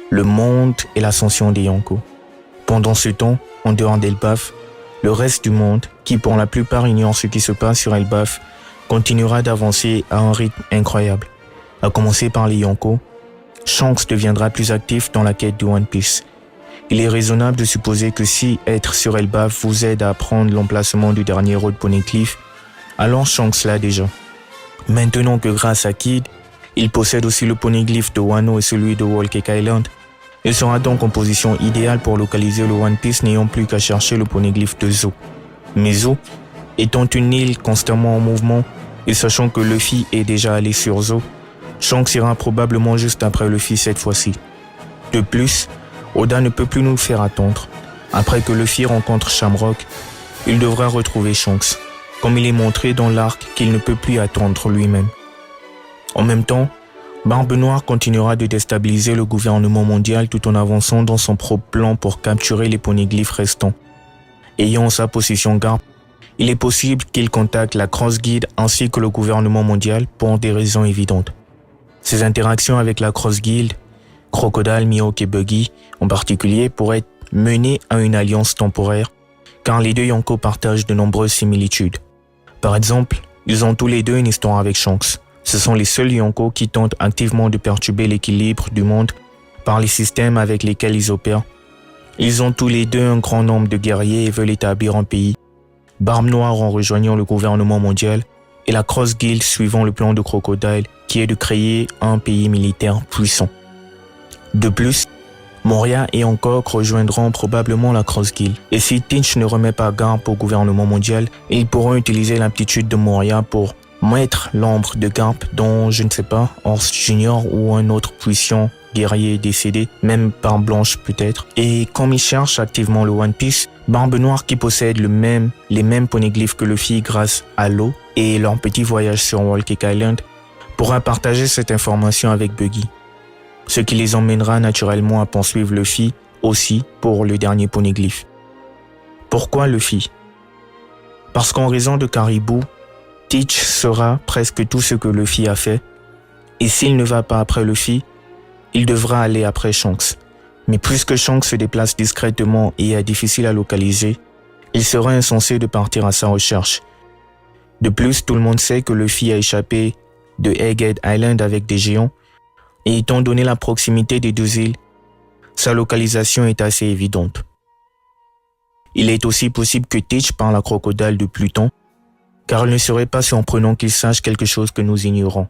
le monde et l'ascension des Yonko. Pendant ce temps, en dehors d'Elbaf, le reste du monde, qui pour la plupart ignore ce qui se passe sur Elbaf, continuera d'avancer à un rythme incroyable. À commencer par les Yonko, Shanks deviendra plus actif dans la quête du One Piece. Il est raisonnable de supposer que si être sur Elbaf vous aide à apprendre l'emplacement du dernier Road Poneglyph, alors Shanks l'a déjà. Maintenant que grâce à Kid, il possède aussi le poneglyphe de Wano et celui de Whole Cake Island, il sera donc en position idéale pour localiser le One Piece n'ayant plus qu'à chercher le poneglyphe de Zo. Mais Zo, étant une île constamment en mouvement et sachant que Luffy est déjà allé sur Zo, Shanks ira probablement juste après Luffy cette fois-ci. De plus, Oda ne peut plus nous faire attendre. Après que Luffy rencontre Shamrock, il devra retrouver Shanks, comme il est montré dans l'arc qu'il ne peut plus attendre lui-même. En même temps, Barbe Noire continuera de déstabiliser le gouvernement mondial tout en avançant dans son propre plan pour capturer les poneglyphes restants. Ayant en sa possession Garp, il est possible qu'il contacte la Cross Guild ainsi que le gouvernement mondial pour des raisons évidentes. Ces interactions avec la Cross Guild, Crocodile, Mihawk et Buggy en particulier, pourraient mener à une alliance temporaire, car les deux Yonko partagent de nombreuses similitudes. Par exemple, ils ont tous les deux une histoire avec Shanks. Ce sont les seuls Yonko qui tentent activement de perturber l'équilibre du monde par les systèmes avec lesquels ils opèrent. Ils ont tous les deux un grand nombre de guerriers et veulent établir un pays. Barbe Noire en rejoignant le gouvernement mondial et la Cross Guild suivant le plan de Crocodile qui est de créer un pays militaire puissant. De plus, Moria et Hancock rejoindront probablement la Cross Guild. Et si Tinch ne remet pas Garp au gouvernement mondial, ils pourront utiliser l'aptitude de Moria pour mettre l'ombre de Garp dans, je ne sais pas, Horse Junior ou un autre puissant guerrier décédé, même par Blanche peut-être. Et comme ils cherchent activement le One Piece, Barbe Noire qui possède les mêmes poneglyphes que Luffy grâce à l'eau et leur petit voyage sur Whole Cake Island, pourra partager cette information avec Buggy. Ce qui les emmènera naturellement à poursuivre Luffy aussi pour le dernier poneglyphe. Pourquoi Luffy? Parce qu'en raison de Caribou, Teach sera presque tout ce que Luffy a fait, et s'il ne va pas après Luffy, il devra aller après Shanks. Mais puisque Shanks se déplace discrètement et est difficile à localiser, il sera insensé de partir à sa recherche. De plus, tout le monde sait que Luffy a échappé de Egghead Island avec des géants, et étant donné la proximité des deux îles, sa localisation est assez évidente. Il est aussi possible que Teach parle à Crocodile de Pluton, car il ne serait pas surprenant qu'il sache quelque chose que nous ignorons.